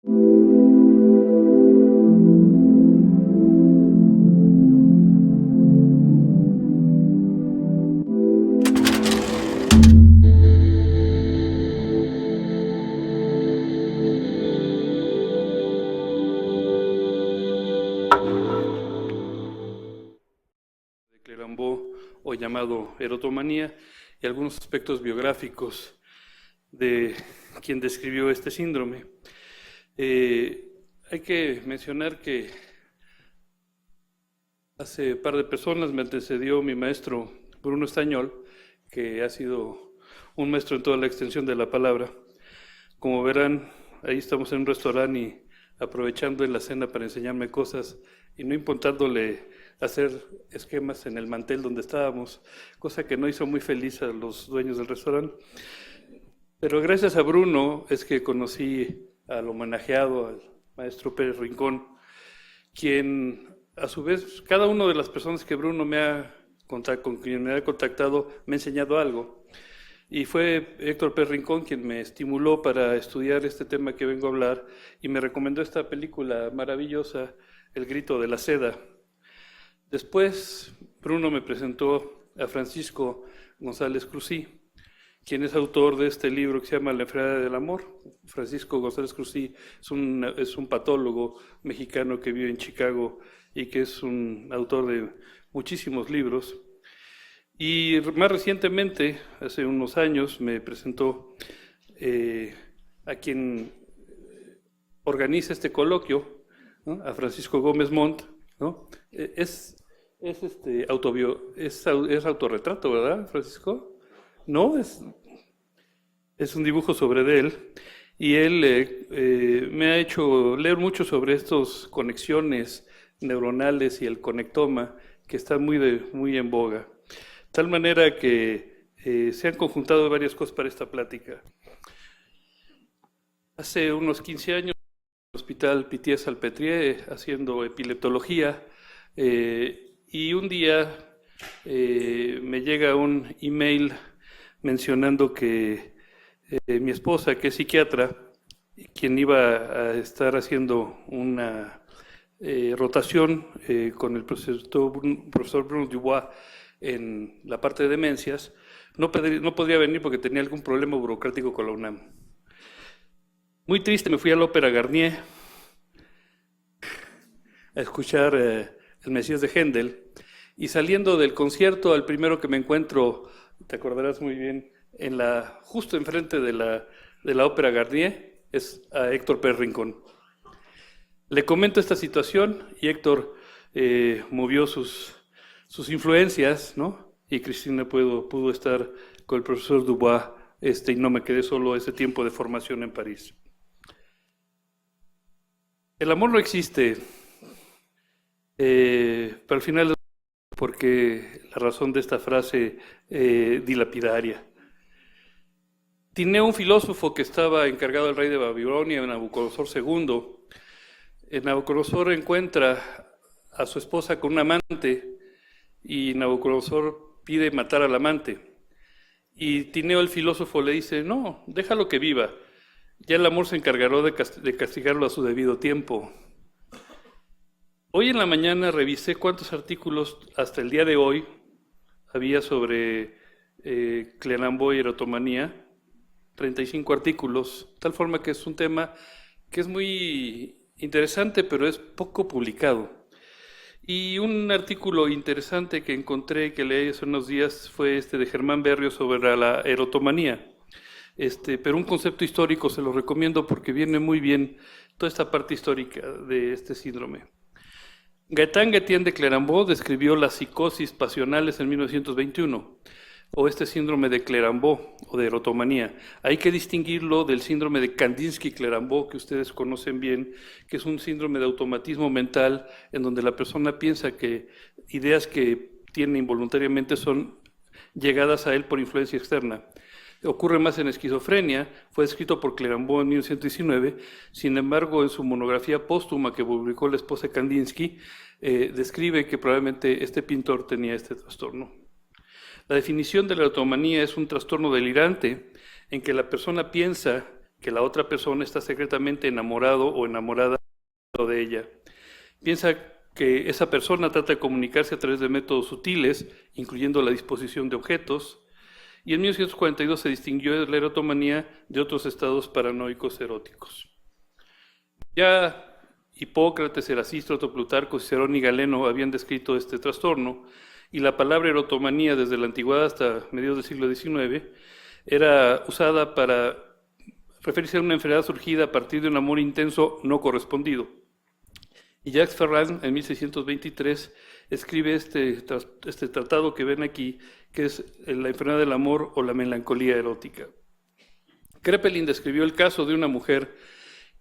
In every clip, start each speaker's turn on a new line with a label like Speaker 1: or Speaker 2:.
Speaker 1: De Clérambault, o llamado erotomanía, y algunos aspectos biográficos de quien describió este síndrome. Hay que mencionar que hace un par de personas me antecedió mi maestro Bruno Estañol, que ha sido un maestro en toda la extensión de la palabra. Como verán, ahí estamos en un restaurante y aprovechando en la cena para enseñarme cosas y no importándole hacer esquemas en el mantel donde estábamos, cosa que no hizo muy feliz a los dueños del restaurante. Pero gracias a Bruno es que conocí al homenajeado, al maestro Pérez Rincón, quien a su vez, cada una de las personas que Bruno con quien me ha contactado me ha enseñado algo. Y fue Héctor Pérez Rincón quien me estimuló para estudiar este tema que vengo a hablar y me recomendó esta película maravillosa, El grito de la seda. Después, Bruno me presentó a Francisco González Cruzí, quien es autor de este libro que se llama La enfermedad del amor. Francisco González Cruzí es un patólogo mexicano que vive en Chicago y que es un autor de muchísimos libros. Y más recientemente, hace unos años, me presentó a quien organiza este coloquio, ¿no? A Francisco Gómez Montt, ¿no? Es autorretrato, ¿verdad, Francisco? No, es un dibujo sobre él, y él me ha hecho leer mucho sobre estas conexiones neuronales y el conectoma, que está muy en boga. Tal manera que se han conjuntado varias cosas para esta plática. Hace unos 15 años, en el Hospital Pitié-Salpêtrière, haciendo epileptología, y un día me llega un email mencionando que mi esposa, que es psiquiatra, quien iba a estar haciendo una rotación con el profesor Bruno Dubois en la parte de demencias, no podría venir porque tenía algún problema burocrático con la UNAM. Muy triste, me fui a la Ópera Garnier a escuchar el Mesías de Händel, y saliendo del concierto, al primero que me encuentro, te acordarás muy bien, justo enfrente de la Ópera Garnier, es a Héctor Pérez Rincón. Le comento esta situación y Héctor movió sus influencias, ¿no? Y Cristina pudo estar con el profesor Dubois, y no me quedé solo ese tiempo de formación en París. El amor no existe, pero al final, porque la razón de esta frase dilapidaria. Tineo, un filósofo que estaba encargado del rey de Babilonia, Nabucodonosor II, Nabucodonosor encuentra a su esposa con un amante y Nabucodonosor pide matar al amante. Y Tineo, el filósofo, le dice, no, déjalo que viva, ya el amor se encargará de castigarlo a su debido tiempo. Hoy en la mañana revisé cuántos artículos hasta el día de hoy había sobre Clérambault y erotomanía, 35 artículos, tal forma que es un tema que es muy interesante, pero es poco publicado. Y un artículo interesante que encontré, que leí hace unos días, fue de Germán Berrio sobre la erotomanía. Pero un concepto histórico se lo recomiendo porque viene muy bien toda esta parte histórica de este síndrome. Gaëtan Gatien de Clérambault describió las psicosis pasionales en 1921, o este síndrome de Clérambault o de erotomanía. Hay que distinguirlo del síndrome de Kandinsky-Clérambault, que ustedes conocen bien, que es un síndrome de automatismo mental en donde la persona piensa que ideas que tiene involuntariamente son llegadas a él por influencia externa. Ocurre más en esquizofrenia, fue escrito por Clérambault en 1919, sin embargo, en su monografía póstuma que publicó la esposa de Kandinsky, describe que probablemente este pintor tenía este trastorno. La definición de la erotomanía es un trastorno delirante en que la persona piensa que la otra persona está secretamente enamorado o enamorada de ella. Piensa que esa persona trata de comunicarse a través de métodos sutiles, incluyendo la disposición de objetos, y en 1942 se distinguió la erotomanía de otros estados paranoicos eróticos. Ya Hipócrates, Erasístrato, Plutarco, Cicerón y Galeno habían descrito este trastorno, y la palabra erotomanía desde la antigüedad hasta mediados del siglo XIX era usada para referirse a una enfermedad surgida a partir de un amor intenso no correspondido. Y Jacques Ferrand, en 1623, escribe este tratado que ven aquí, que es la enfermedad del amor o la melancolía erótica. Kraepelin describió el caso de una mujer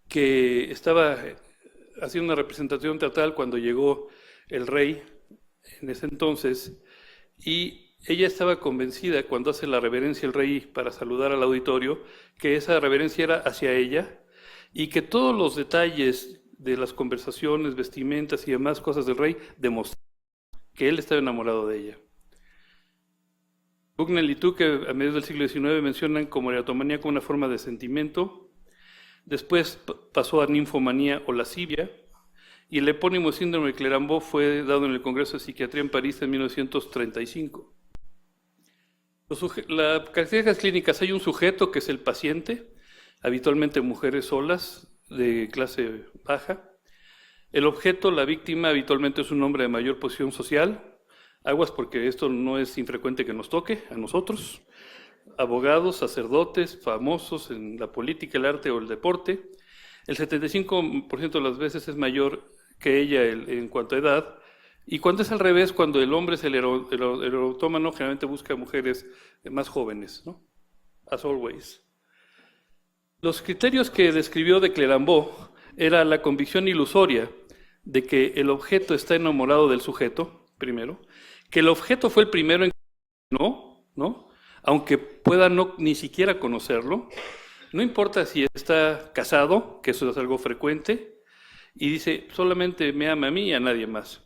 Speaker 1: que estaba haciendo una representación teatral cuando llegó el rey en ese entonces, y ella estaba convencida cuando hace la reverencia el rey para saludar al auditorio, que esa reverencia era hacia ella, y que todos los detalles de las conversaciones, vestimentas y demás cosas del rey demostraban que él estaba enamorado de ella. Bucknell y Tuke, a mediados del siglo XIX, mencionan como erotomanía como una forma de sentimiento. Después pasó a ninfomanía o lascivia, y el epónimo síndrome de Clerambault fue dado en el Congreso de Psiquiatría en París en 1935. Las características clínicas: hay un sujeto que es el paciente, habitualmente mujeres solas, de clase baja. El objeto, la víctima, habitualmente es un hombre de mayor posición social. Aguas, porque esto no es infrecuente que nos toque a nosotros. Abogados, sacerdotes, famosos en la política, el arte o el deporte. El 75% de las veces es mayor que ella en cuanto a edad. Y cuando es al revés, cuando el hombre es el erotómano, generalmente busca mujeres más jóvenes, ¿no? As always. Los criterios que describió de Clerambault era la convicción ilusoria de que el objeto está enamorado del sujeto, primero, que el objeto fue el primero en ¿no? Aunque pueda ni siquiera conocerlo, no importa si está casado, que eso es algo frecuente, y dice, solamente me ama a mí y a nadie más.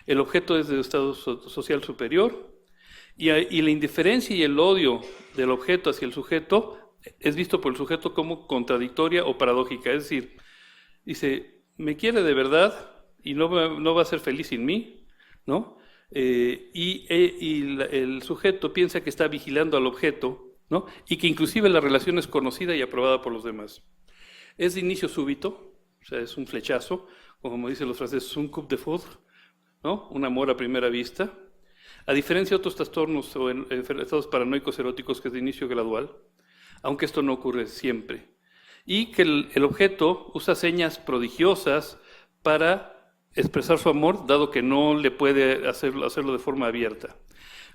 Speaker 1: El objeto es de estado social superior, y la indiferencia y el odio del objeto hacia el sujeto es visto por el sujeto como contradictoria o paradójica. Es decir, dice, me quiere de verdad y no va a ser feliz sin mí, ¿no? El sujeto piensa que está vigilando al objeto, ¿no? Y que inclusive la relación es conocida y aprobada por los demás. Es de inicio súbito, o sea, es un flechazo, como dicen los franceses, un coup de foudre, ¿no? Un amor a primera vista. A diferencia de otros trastornos o estados paranoicos eróticos, que es de inicio gradual, aunque esto no ocurre siempre. Y que el objeto usa señas prodigiosas para expresar su amor, dado que no le puede hacerlo de forma abierta.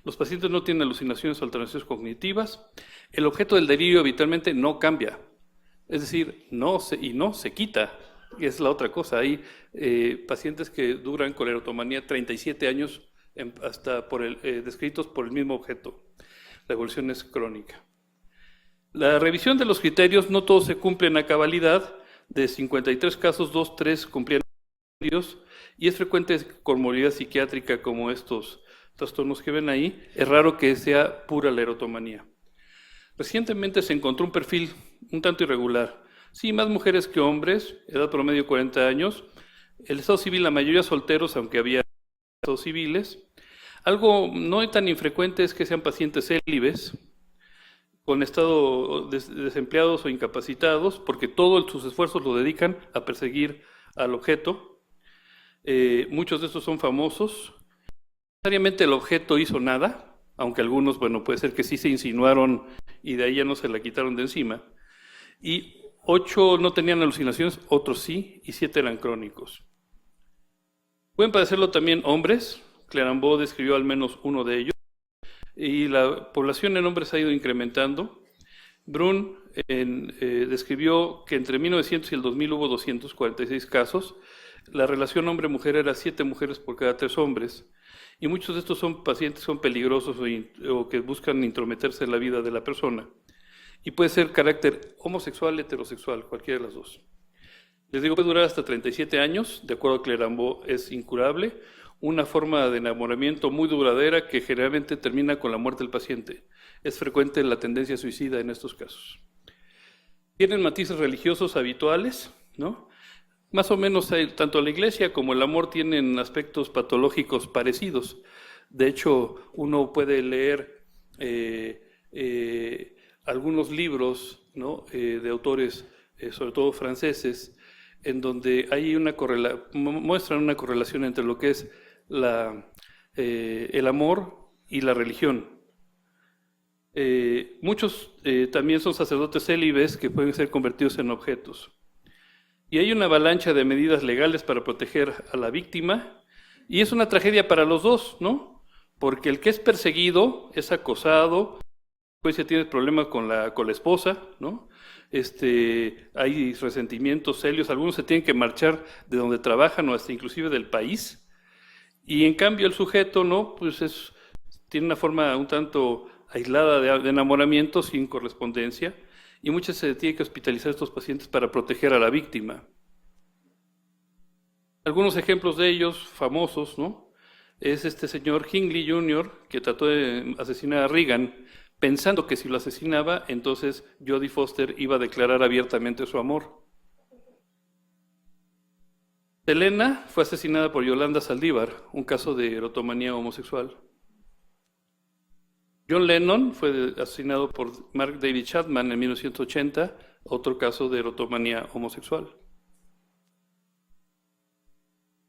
Speaker 1: Los pacientes no tienen alucinaciones o alteraciones cognitivas. El objeto del delirio habitualmente no cambia. Es decir, no se quita. Y es la otra cosa. Hay pacientes que duran con erotomanía 37 años hasta descritos por el mismo objeto. La evolución es crónica. La revisión de los criterios, no todos se cumplen a cabalidad. De 53 casos, 2-3 cumplían criterios, y es frecuente con morbilidad psiquiátrica como estos trastornos que ven ahí. Es raro que sea pura la erotomanía. Recientemente se encontró un perfil un tanto irregular. Sí, más mujeres que hombres, edad promedio 40 años. El estado civil, la mayoría solteros, aunque había estados civiles. Algo no tan infrecuente es que sean pacientes célibes, con estado desempleados o incapacitados, porque todos sus esfuerzos lo dedican a perseguir al objeto. Muchos de estos son famosos. No necesariamente el objeto hizo nada, aunque algunos, bueno, puede ser que sí se insinuaron y de ahí ya no se la quitaron de encima. Y 8 no tenían alucinaciones, otros sí, y 7 eran crónicos. Pueden padecerlo también hombres. Clerambault describió al menos uno de ellos. Y la población en hombres ha ido incrementando. Brun describió que entre 1900 y el 2000 hubo 246 casos. La relación hombre-mujer era 7 mujeres por cada 3 hombres. Y muchos de estos son pacientes que son peligrosos o que buscan intrometerse en la vida de la persona. Y puede ser carácter homosexual, heterosexual, cualquiera de las dos. Les digo, puede durar hasta 37 años, de acuerdo a Clerambault, es incurable. Una forma de enamoramiento muy duradera que generalmente termina con la muerte del paciente. Es frecuente la tendencia suicida en estos casos. Tienen matices religiosos habituales, ¿no? Más o menos tanto la iglesia como el amor tienen aspectos patológicos parecidos. De hecho, uno puede leer algunos libros, ¿no? De autores, sobre todo franceses, en donde hay muestran una correlación entre lo que es el amor y la religión. Muchos también son sacerdotes célibes que pueden ser convertidos en objetos. Y hay una avalancha de medidas legales para proteger a la víctima, y es una tragedia para los dos, ¿no? Porque el que es perseguido es acosado, pues ya tiene problemas con la esposa, ¿no? Hay resentimientos serios, algunos se tienen que marchar de donde trabajan o hasta inclusive del país, y en cambio el sujeto, ¿no? Pues tiene una forma un tanto aislada de enamoramiento sin correspondencia, y muchas se tienen que hospitalizar a estos pacientes para proteger a la víctima. Algunos ejemplos de ellos, famosos, ¿no? Es este señor Hinckley Jr., que trató de asesinar a Reagan, pensando que si lo asesinaba, entonces Jodie Foster iba a declarar abiertamente su amor. Selena fue asesinada por Yolanda Saldívar, un caso de erotomanía homosexual. John Lennon fue asesinado por Mark David Chapman en 1980, otro caso de erotomanía homosexual.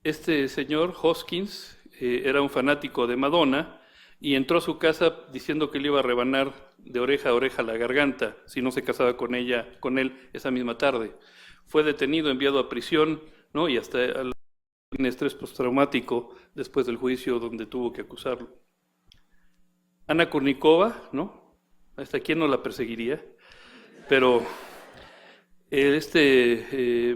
Speaker 1: Este señor, Hoskins, era un fanático de Madonna y entró a su casa diciendo que le iba a rebanar de oreja a oreja la garganta si no se casaba con él esa misma tarde. Fue detenido, enviado a prisión, ¿no? Y hasta al estrés postraumático después del juicio donde tuvo que acusarlo. Ana Kournikova, ¿no? ¿Hasta quién no la perseguiría? Pero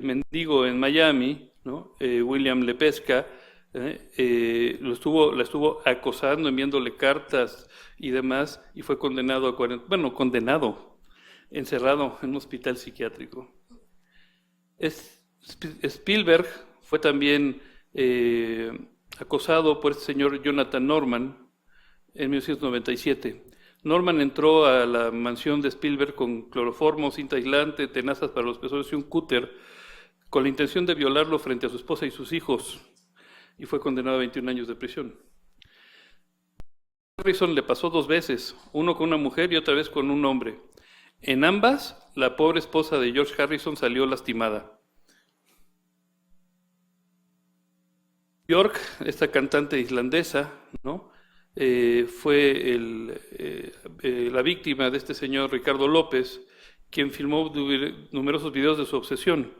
Speaker 1: mendigo en Miami, ¿no? William Lepesca, la estuvo acosando, enviándole cartas y demás, y fue condenado encerrado en un hospital psiquiátrico. Spielberg fue también acosado por este señor Jonathan Norman en 1997. Norman entró a la mansión de Spielberg con cloroformo, cinta aislante, tenazas para los pezones y un cúter, con la intención de violarlo frente a su esposa y sus hijos, y fue condenado a 21 años de prisión. Harrison le pasó 2 veces, uno con una mujer y otra vez con un hombre. En ambas, la pobre esposa de George Harrison salió lastimada. Björk, esta cantante islandesa, ¿no? Fue la víctima de este señor Ricardo López, quien filmó numerosos videos de su obsesión.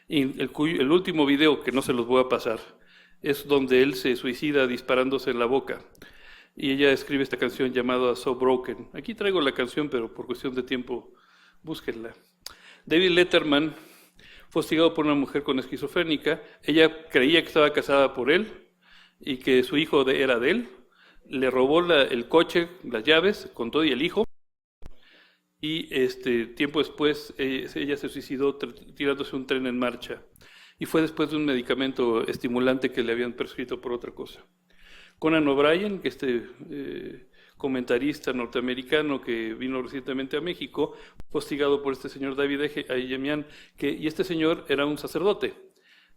Speaker 1: Y el último video, que no se los voy a pasar, es donde él se suicida disparándose en la boca. Y ella escribe esta canción llamada So Broken. Aquí traigo la canción, pero por cuestión de tiempo, búsquenla. David Letterman fue hostigado por una mujer con esquizofrénica. Ella creía que estaba casada por él y que su hijo era de él. Le robó el coche, las llaves, con todo y el hijo, y tiempo después ella se suicidó tirándose un tren en marcha, y fue después de un medicamento estimulante que le habían prescrito por otra cosa. Conan O'Brien, que comentarista norteamericano que vino recientemente a México, fue hostigado por este señor David Ayemian, y este señor era un sacerdote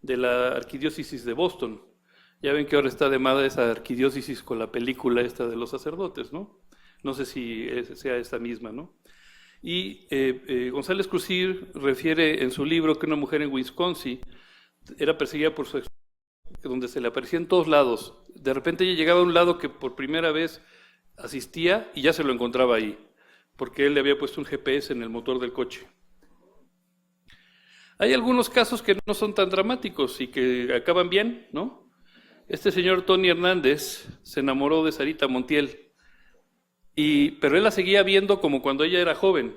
Speaker 1: de la arquidiócesis de Boston. Ya ven que ahora está de moda esa arquidiócesis con la película esta de los sacerdotes, ¿no? No sé si sea esta misma, ¿no? Y González Cruzir refiere en su libro que una mujer en Wisconsin era perseguida por su ex, donde se le aparecía en todos lados. De repente ella llegaba a un lado que por primera vez asistía y ya se lo encontraba ahí, porque él le había puesto un GPS en el motor del coche. Hay algunos casos que no son tan dramáticos y que acaban bien, ¿no? Este señor Tony Hernández se enamoró de Sarita Montiel, pero él la seguía viendo como cuando ella era joven.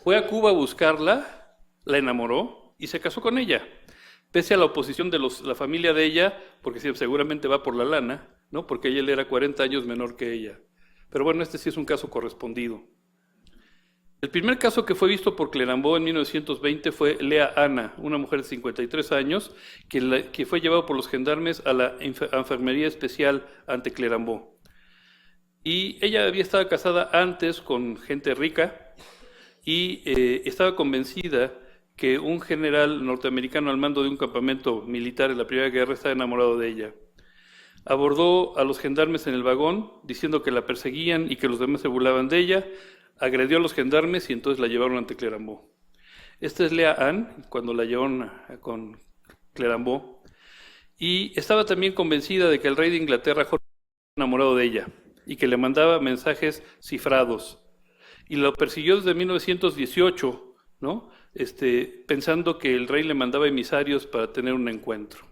Speaker 1: Fue a Cuba a buscarla, la enamoró y se casó con ella, pese a la oposición de la familia de ella, porque seguramente va por la lana, ¿no? Porque él era 40 años menor que ella. Pero bueno, este sí es un caso correspondido. El primer caso que fue visto por Clerambault en 1920 fue Lea Ana, una mujer de 53 años, que fue llevada por los gendarmes a la enfermería especial ante Clerambault. Y ella había estado casada antes con gente rica, y estaba convencida que un general norteamericano al mando de un campamento militar en la Primera Guerra estaba enamorado de ella. Abordó a los gendarmes en el vagón diciendo que la perseguían y que los demás se burlaban de ella, agredió a los gendarmes y entonces la llevaron ante Clérambault. Esta es Lea Anne, cuando la llevaron con Clérambault, y estaba también convencida de que el rey de Inglaterra estaba enamorado de ella y que le mandaba mensajes cifrados. Y lo persiguió desde 1918, ¿no? Pensando que el rey le mandaba emisarios para tener un encuentro.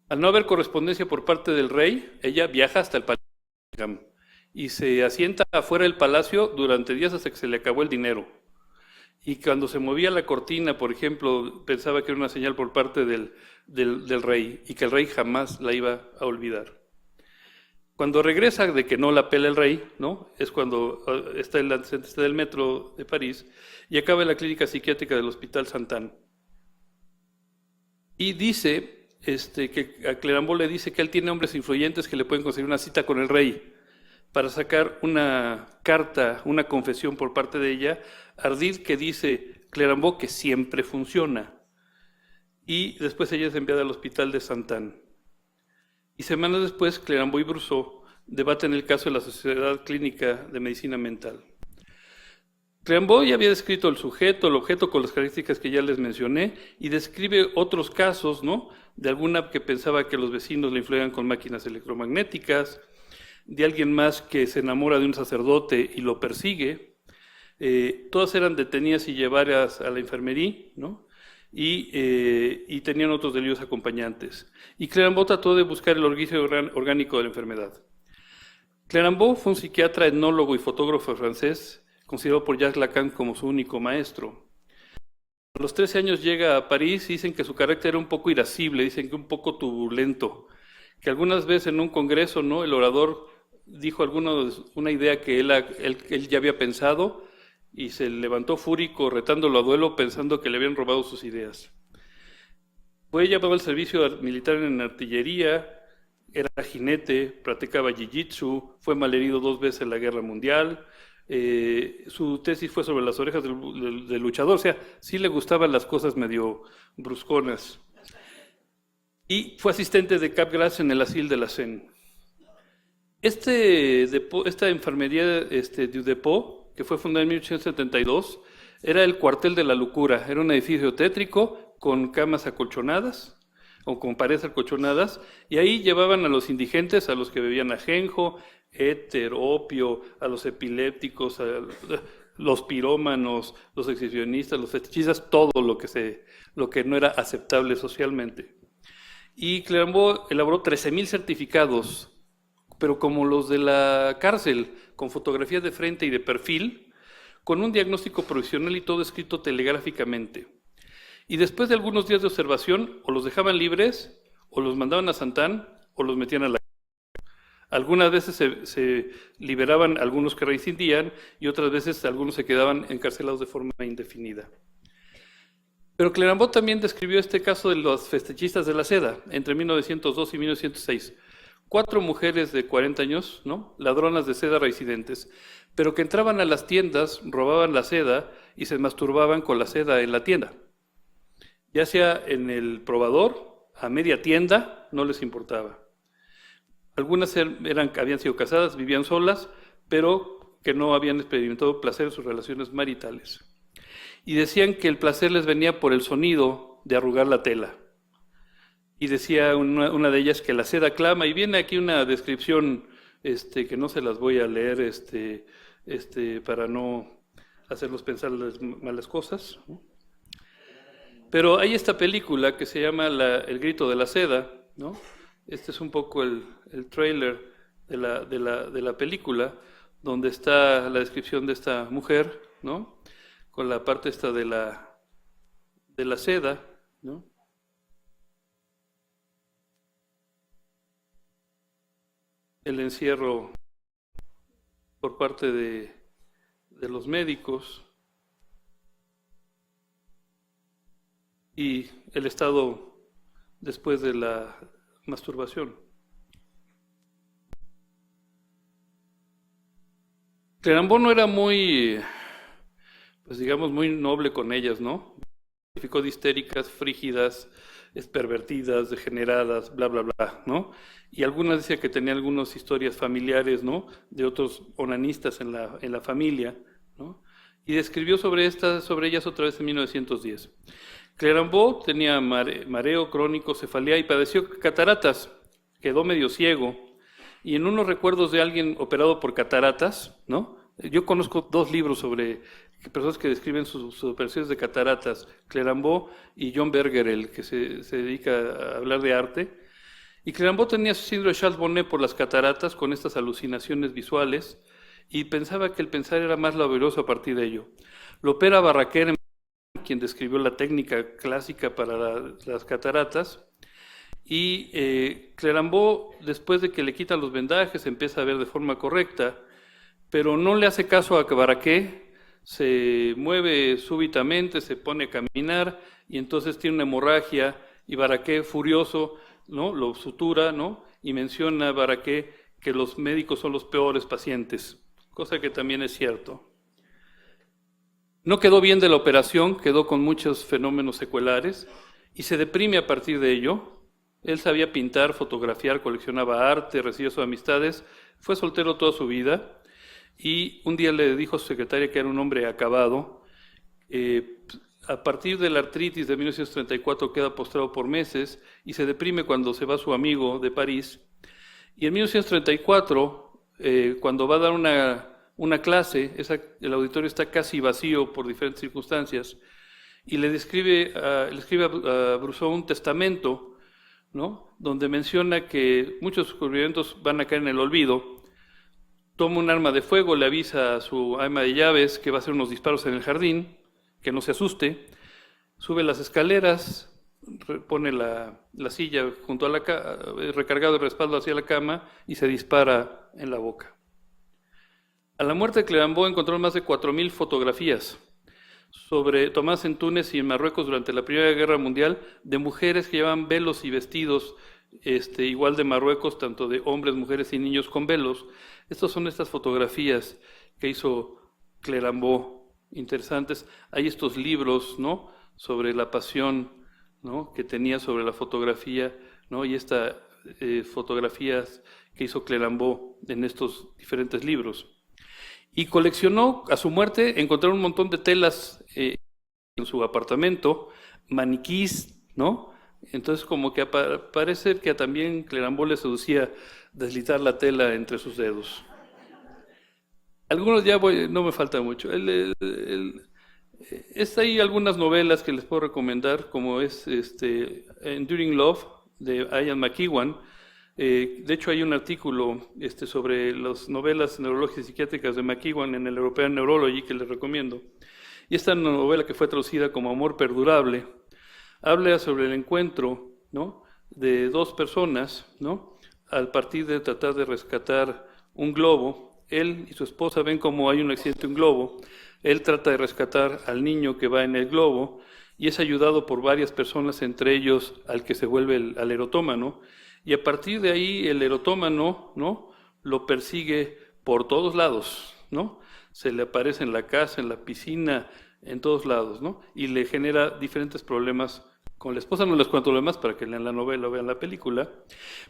Speaker 1: Al no haber correspondencia por parte del rey, ella viaja hasta el palacio y se asienta afuera del palacio durante días hasta que se le acabó el dinero. Y cuando se movía la cortina, por ejemplo, pensaba que era una señal por parte del rey y que el rey jamás la iba a olvidar. Cuando regresa de que no la pela el rey, ¿no? Es cuando está en la antecedente del metro de París y acaba en la clínica psiquiátrica del Hospital Saint-Anne. Y dice que a Clérambault le dice que él tiene hombres influyentes que le pueden conseguir una cita con el rey para sacar una carta, una confesión por parte de ella, ardid, que dice Clérambault que siempre funciona. Y después ella es enviada al Hospital de Saint-Anne. Y semanas después, Clérambault y Brousseau debaten el caso de la Sociedad Clínica de Medicina Mental. Clérambault ya había descrito el sujeto, el objeto con las características que ya les mencioné, y describe otros casos, ¿no? De alguna que pensaba que los vecinos le influían con máquinas electromagnéticas, de alguien más que se enamora de un sacerdote y lo persigue. Todas eran detenidas y llevadas a la enfermería, ¿no? Y tenían otros delirios acompañantes. Y Clérambault trató de buscar el origen orgánico de la enfermedad. Clérambault fue un psiquiatra, etnólogo y fotógrafo francés, considerado por Jacques Lacan como su único maestro. A los 13 años llega a París y dicen que su carácter era un poco irascible, dicen que un poco turbulento, que algunas veces en un congreso, ¿no? El orador dijo una idea que él ya había pensado y se levantó fúrico retándolo a duelo pensando que le habían robado sus ideas. Fue llevado al servicio militar en artillería, era jinete, practicaba jiu-jitsu, fue malherido 2 veces en la Guerra Mundial. Su tesis fue sobre las orejas del luchador, o sea, sí le gustaban las cosas medio brusconas. Y fue asistente de Capgras en el asilo de la Seine. Esta enfermería du Depot, que fue fundada en 1872, era el cuartel de la locura. Era un edificio tétrico con camas acolchonadas, o con paredes acolchonadas, y ahí llevaban a los indigentes, a los que bebían ajenjo, éter, opio, a los epilépticos, a los pirómanos, los exhibicionistas, los fetichistas, todo lo que no era aceptable socialmente. Y Clérambault elaboró 13.000 certificados, pero como los de la cárcel, con fotografías de frente y de perfil, con un diagnóstico provisional y todo escrito telegráficamente. Y después de algunos días de observación, o los dejaban libres, o los mandaban a Saint-Anne, o los metían a la cárcel. Algunas veces se liberaban algunos que reincidían, y otras veces algunos se quedaban encarcelados de forma indefinida. Pero Clérambault también describió este caso de los fetichistas de la seda, entre 1902 y 1906. 4 mujeres de 40 años, ¿no? Ladronas de seda reincidentes, pero que entraban a las tiendas, robaban la seda y se masturbaban con la seda en la tienda. Ya sea en el probador, a media tienda, no les importaba. Algunas habían sido casadas, vivían solas, pero que no habían experimentado placer en sus relaciones maritales. Y decían que el placer les venía por el sonido de arrugar la tela. Y decía una de ellas que la seda clama, y viene aquí una descripción que no se las voy a leer para no hacerlos pensar las malas cosas, ¿no? Pero hay esta película que se llama El grito de la seda, ¿no? Este es un poco el tráiler de la película, donde está la descripción de esta mujer, ¿no? Con la parte esta de la seda, ¿no? El encierro por parte de los médicos y el estado después de la masturbación. Clérambault no era muy pues digamos, muy noble con ellas, ¿no? Calificó de histéricas, frígidas, pervertidas, degeneradas, bla, bla, bla, ¿no? Y algunas decía que tenía algunas historias familiares, ¿no? De otros onanistas en la familia, ¿no? Y describió sobre ellas otra vez en 1910. Clerambault tenía mareo crónico, cefalea y padeció cataratas, quedó medio ciego. Y en unos recuerdos de alguien operado por cataratas, ¿no? Yo conozco dos libros sobre personas que describen sus operaciones de cataratas, Clerambault y John Berger, el que se dedica a hablar de arte. Y Clerambault tenía su síndrome de Charles Bonnet por las cataratas, con estas alucinaciones visuales, y pensaba que el pensar era más laborioso a partir de ello. Lo opera Barraquer, quien describió la técnica clásica para las cataratas, y Clerambault, después de que le quitan los vendajes, empieza a ver de forma correcta, pero no le hace caso a Barraquer, se mueve súbitamente, se pone a caminar, y entonces tiene una hemorragia, y Barraquer, furioso, ¿no? Lo sutura, ¿no? Y menciona a Barraquer que los médicos son los peores pacientes, cosa que también es cierto. No quedó bien de la operación, quedó con muchos fenómenos secuelares y se deprime a partir de ello. Él sabía pintar, fotografiar, coleccionaba arte, recibió sus amistades, fue soltero toda su vida y un día le dijo a su secretaria que era un hombre acabado. A partir de la artritis de 1934 queda postrado por meses y se deprime cuando se va su amigo de París. Y en 1934, cuando va a dar una clase, el auditorio está casi vacío por diferentes circunstancias, y le escribe a Brousseau un testamento, ¿no? Donde menciona que muchos descubrimientos van a caer en el olvido. Toma un arma de fuego, le avisa a su ama de llaves que va a hacer unos disparos en el jardín, que no se asuste, sube las escaleras, pone la silla junto a recargado de respaldo hacia la cama y se dispara en la boca. A la muerte de Clerambault encontraron más de 4.000 fotografías tomadas en Túnez y en Marruecos durante la Primera Guerra Mundial de mujeres que llevaban velos y vestidos igual de Marruecos, tanto de hombres, mujeres y niños con velos. Estas son estas fotografías que hizo Clerambault, interesantes. Hay estos libros, ¿no?, sobre la pasión, ¿no?, que tenía sobre la fotografía, ¿no?, y estas fotografías que hizo Clerambault en estos diferentes libros. Y coleccionó, a su muerte, encontraron un montón de telas en su apartamento, maniquís, ¿no? Entonces como que parece que también Clerambault le seducía deslizar la tela entre sus dedos. Algunos no me falta mucho. Hay algunas novelas que les puedo recomendar, como es Enduring Love, de Ian McEwan. De hecho, hay un artículo sobre las novelas neurológicas y psiquiátricas de McEwan en el European Neurology que les recomiendo. Y esta novela, que fue traducida como Amor Perdurable, habla sobre el encuentro, ¿no?, de dos personas, ¿no?, al partir de tratar de rescatar un globo. Él y su esposa ven como hay un accidente en un globo. Él trata de rescatar al niño que va en el globo y es ayudado por varias personas, entre ellos al que se vuelve al erotómano. Y a partir de ahí el erotómano, ¿no?, lo persigue por todos lados, ¿no? Se le aparece en la casa, en la piscina, en todos lados, ¿no? Y le genera diferentes problemas con la esposa. No les cuento lo demás para que lean la novela o vean la película.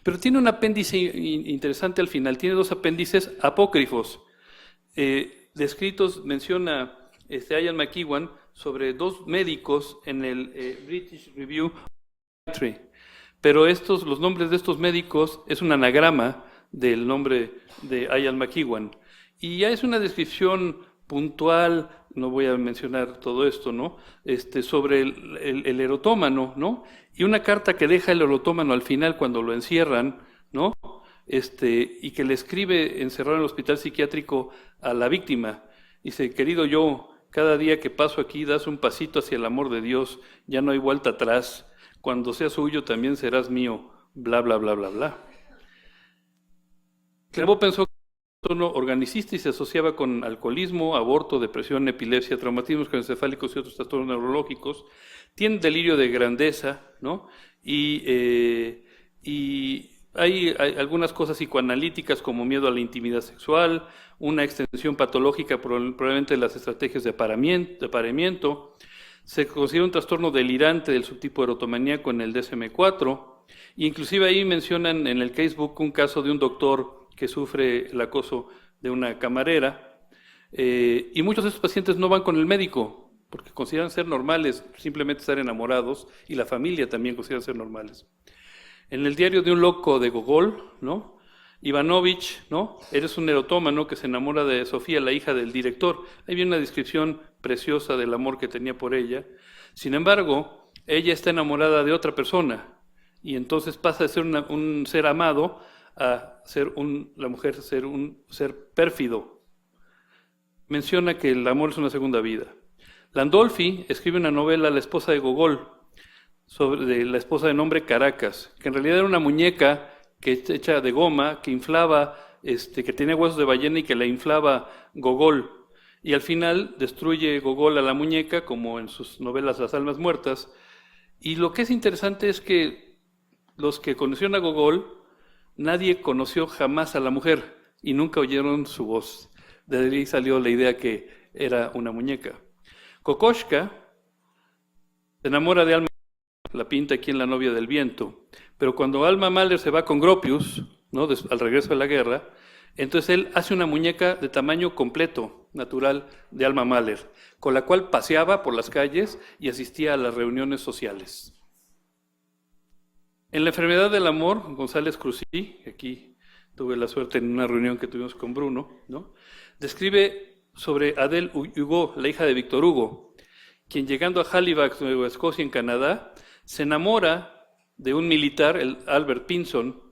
Speaker 1: Pero tiene un apéndice interesante al final. Tiene dos apéndices apócrifos. Descritos, menciona Ian McEwan sobre dos médicos en el British Review of Psychiatry. Pero los nombres de estos médicos es un anagrama del nombre de Ian McEwan. Y ya es una descripción puntual, no voy a mencionar todo esto, ¿no?, sobre el erotómano, ¿no? Y una carta que deja el erotómano al final cuando lo encierran, ¿no?, y que le escribe encerrado en el hospital psiquiátrico a la víctima. Dice: querido yo, cada día que paso aquí das un pasito hacia el amor de Dios, ya no hay vuelta atrás. Cuando seas suyo también serás mío, bla, bla, bla, bla, bla. Clerambault pensó que era un trastorno organicista y se asociaba con alcoholismo, aborto, depresión, epilepsia, traumatismos encefálicos y otros trastornos neurológicos. Tiene delirio de grandeza, ¿no? Y hay algunas cosas psicoanalíticas como miedo a la intimidad sexual, una extensión patológica probablemente de las estrategias de apareamiento. Se considera un trastorno delirante del subtipo erotomaníaco en el DSM-4. Inclusive ahí mencionan en el casebook un caso de un doctor que sufre el acoso de una camarera. Y muchos de esos pacientes no van con el médico porque consideran ser normales, simplemente estar enamorados, y la familia también considera ser normales. En el diario de un loco de Gogol, ¿no? Ivanovich, ¿no? Eres un erotómano que se enamora de Sofía, la hija del director. Ahí viene una descripción preciosa del amor que tenía por ella. Sin embargo, ella está enamorada de otra persona y entonces pasa de ser un ser amado a ser la mujer ser un ser pérfido. Menciona que el amor es una segunda vida. Landolfi escribe una novela, La esposa de Gogol, de la esposa de nombre Caracas, que en realidad era una muñeca hecha de goma, que inflaba, que tenía huesos de ballena y que la inflaba Gogol. Y al final destruye Gogol a la muñeca, como en sus novelas Las almas muertas. Y lo que es interesante es que los que conocieron a Gogol, nadie conoció jamás a la mujer y nunca oyeron su voz. De ahí salió la idea que era una muñeca. Kokoschka se enamora de Alma, la pinta aquí en La novia del viento, pero cuando Alma Mahler se va con Gropius, ¿no? Al regreso de la guerra, entonces él hace una muñeca de tamaño completo, natural, de Alma Mahler, con la cual paseaba por las calles y asistía a las reuniones sociales. En La enfermedad del amor, González Cruzí, aquí tuve la suerte en una reunión que tuvimos con Bruno, ¿no? Describe sobre Adele Hugo, la hija de Víctor Hugo, quien llegando a Halifax, Nueva Escocia, en Canadá, se enamora de un militar, el Albert Pinson,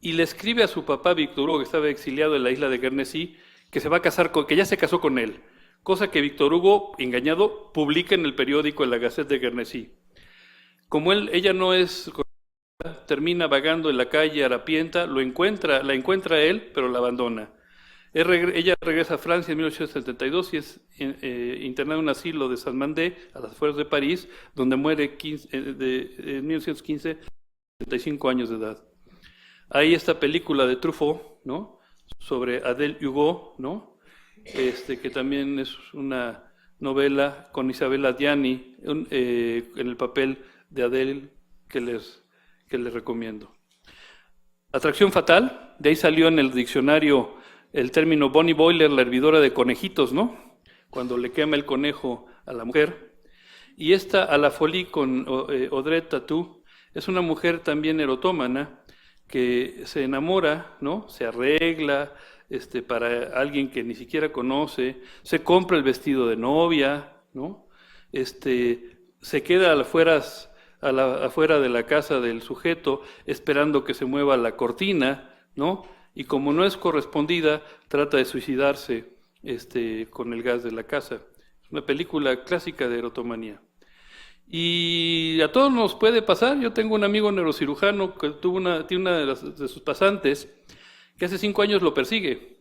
Speaker 1: y le escribe a su papá Víctor Hugo, que estaba exiliado en la isla de Guernesey, que se va a casar que ya se casó con él, cosa que Víctor Hugo, engañado, publica en el periódico, en la Gazette de Guernesey. Como ella no es, termina vagando en la calle harapienta, la encuentra él, pero la abandona. Ella regresa a Francia en 1872 y es internada en un asilo de Saint-Mandé, a las afueras de París, donde muere en 1915, 75 años de edad. Hay esta película de Truffaut, ¿no? Sobre Adele Hugo, ¿no? Que también es una novela con Isabella Adjani en el papel de Adele que les recomiendo. Atracción fatal, de ahí salió en el diccionario el término Bonnie Boiler, la hervidora de conejitos, ¿no? Cuando le quema el conejo a la mujer. Y esta A la folie con Audrey Tautou es una mujer también erotómana que se enamora, ¿no? Se arregla para alguien que ni siquiera conoce, se compra el vestido de novia, ¿no? Se queda afuera de la casa del sujeto esperando que se mueva la cortina, ¿no? Y como no es correspondida, trata de suicidarse con el gas de la casa. Es una película clásica de erotomanía. Y a todos nos puede pasar. Yo tengo un amigo neurocirujano que tiene una de sus pasantes que hace 5 años lo persigue.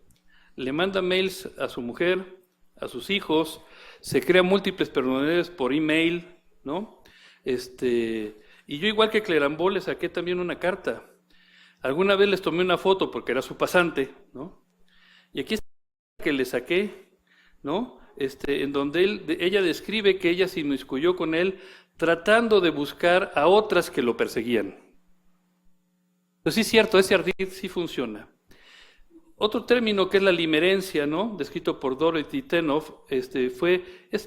Speaker 1: Le manda mails a su mujer, a sus hijos, se crean múltiples personalidades por email, ¿no? Y yo, igual que Clerambó, le saqué también una carta. Alguna vez les tomé una foto porque era su pasante, ¿no? Y aquí está la que le saqué, ¿no? En donde ella describe que ella se inmiscuyó con él tratando de buscar a otras que lo perseguían. Pues sí es cierto, ese ardid sí funciona. Otro término que es la limerencia, ¿no? Descrito por Dorothy Tenoff, es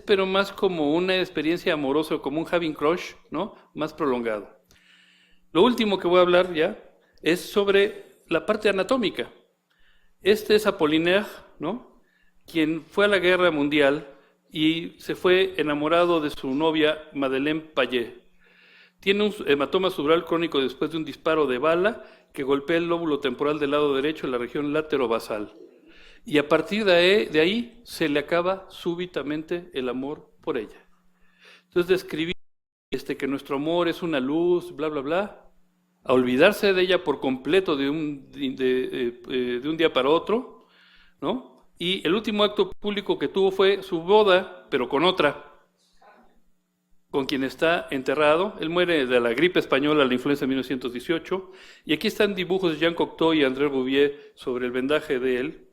Speaker 1: pero más como una experiencia amorosa, como un having crush, ¿no? Más prolongado. Lo último que voy a hablar ya es sobre la parte anatómica. Es Apollinaire, ¿no? Quien fue a la guerra mundial y se fue enamorado de su novia Madeleine Payet. Tiene un hematoma subdural crónico después de un disparo de bala que golpea el lóbulo temporal del lado derecho en la región laterobasal. Y a partir de ahí se le acaba súbitamente el amor por ella. Entonces describir que nuestro amor es una luz, bla, bla, bla, a olvidarse de ella por completo de un día para otro, ¿no? Y el último acto público que tuvo fue su boda, pero con otra con quien está enterrado. Él muere de la gripe española, la influenza de 1918, y aquí están dibujos de Jean Cocteau y André Rouvier sobre el vendaje de él,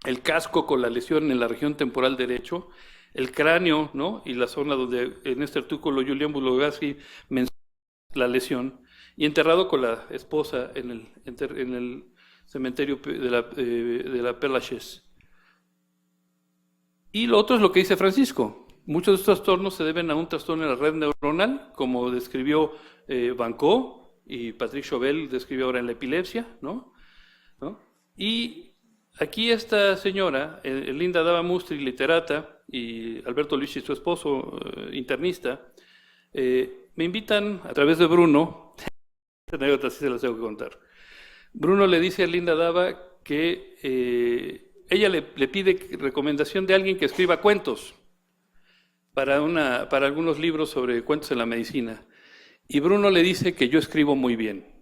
Speaker 1: el casco con la lesión en la región temporal derecho, el cráneo, ¿no? Y la zona donde en este artículo Julián Bulogaski menciona la lesión, y enterrado con la esposa en el cementerio de la Père Lachaise. Y lo otro es lo que dice Francisco. Muchos de estos trastornos se deben a un trastorno en la red neuronal, como describió Van Gogh y Patrick Chauvel describió ahora en la epilepsia, ¿no? Y aquí esta señora, Linda Dava Mustri, literata, y Alberto Luigi, su esposo, internista, me invitan a través de Bruno, esta anécdota sí se las tengo que contar. Bruno le dice a Linda Dava que ella le pide recomendación de alguien que escriba cuentos para algunos libros sobre cuentos en la medicina. Y Bruno le dice que yo escribo muy bien.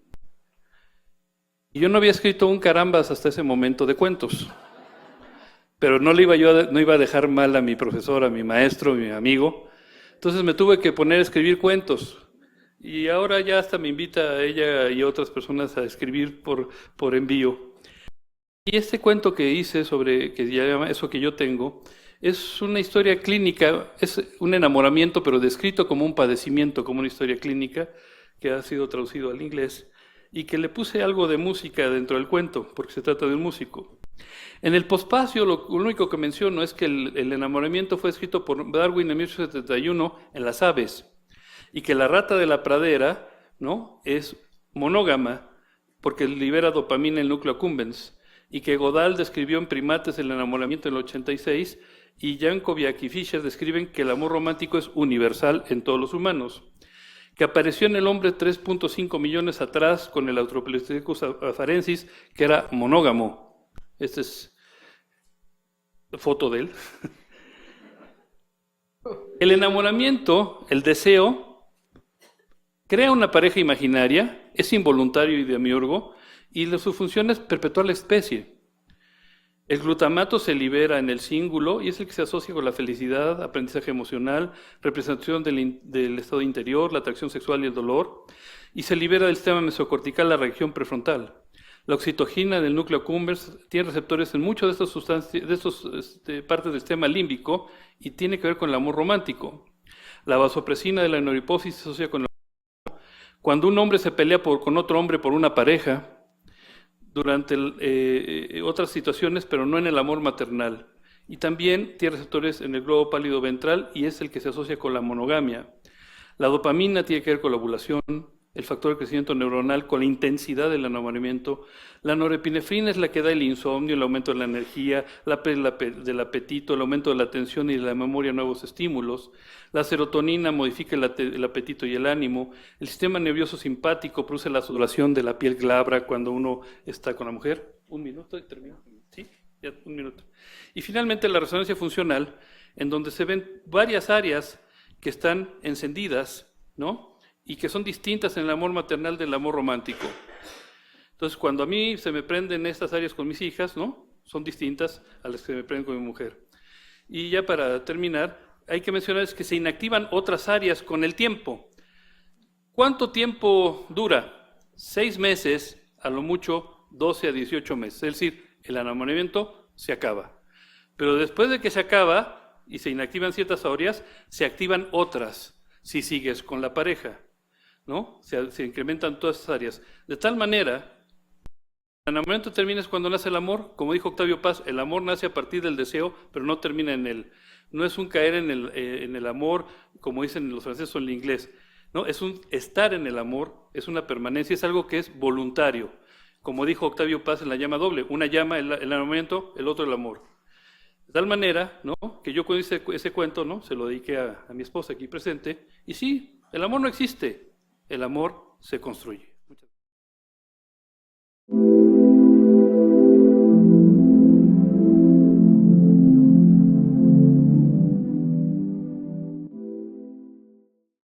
Speaker 1: Y yo no había escrito un carambas hasta ese momento de cuentos. Pero no iba a dejar mal a mi profesor, a mi maestro, a mi amigo. Entonces me tuve que poner a escribir cuentos. Y ahora ya hasta me invita a ella y otras personas a escribir por envío. Y este cuento que hice sobre, que se llama Eso que yo tengo, es una historia clínica, es un enamoramiento, pero descrito como un padecimiento, como una historia clínica, que ha sido traducido al inglés, y que le puse algo de música dentro del cuento, porque se trata de un músico. En el pospacio, lo único que menciono es que el enamoramiento fue escrito por Darwin en 1871 en las aves, y que la rata de la pradera, ¿no?, es monógama, porque libera dopamina en el núcleo accumbens, y que Godal describió en primates el enamoramiento en el 86, y Jankovic y Fischer describen que el amor romántico es universal en todos los humanos, que apareció en el hombre 3.5 millones atrás con el Australopithecus afarensis, que era monógamo. Esta es la foto de él. El enamoramiento, el deseo, crea una pareja imaginaria, es involuntario y demiurgo, y su función es perpetuar la especie. El glutamato se libera en el cíngulo y es el que se asocia con la felicidad, aprendizaje emocional, representación del estado interior, la atracción sexual y el dolor, y se libera del sistema mesocortical, la región prefrontal. La oxitocina del núcleo accumbens tiene receptores en muchas de estas sustancias, partes del sistema límbico, y tiene que ver con el amor romántico. La vasopresina de la neuriposis se asocia con cuando un hombre se pelea con otro hombre por una pareja, durante otras situaciones, pero no en el amor maternal. Y también tiene receptores en el globo pálido ventral y es el que se asocia con la monogamia. La dopamina tiene que ver con la ovulación, el factor de crecimiento neuronal, con la intensidad del enamoramiento. La norepinefrina es la que da el insomnio, el aumento de la energía, del apetito, el aumento de la atención y de la memoria a nuevos estímulos. La serotonina modifica el apetito y el ánimo. El sistema nervioso simpático produce la sudoración de la piel glabra cuando uno está con la mujer. Un minuto y termino. ¿Sí? Ya, un minuto. Y finalmente la resonancia funcional, en donde se ven varias áreas que están encendidas, ¿no?, y que son distintas en el amor maternal del amor romántico. Entonces, cuando a mí se me prenden estas áreas con mis hijas, ¿no?, son distintas a las que se me prenden con mi mujer. Y ya para terminar, hay que mencionar que se inactivan otras áreas con el tiempo. ¿Cuánto tiempo dura? 6 meses, a lo mucho 12 a 18 meses. Es decir, el enamoramiento se acaba. Pero después de que se acaba y se inactivan ciertas áreas, se activan otras si sigues con la pareja, ¿no? Se incrementan todas esas áreas. De tal manera, el enamoramiento termina cuando nace el amor. Como dijo Octavio Paz, el amor nace a partir del deseo, pero no termina en él. No es un caer en el amor, como dicen los franceses o en el inglés, ¿no? Es un estar en el amor, es una permanencia, es algo que es voluntario. Como dijo Octavio Paz en La llama doble, una llama el enamoramiento, el otro el amor. De tal manera, ¿no?, que yo cuando hice ese cuento, ¿no?, se lo dediqué a mi esposa aquí presente, y sí, el amor no existe, el amor se construye.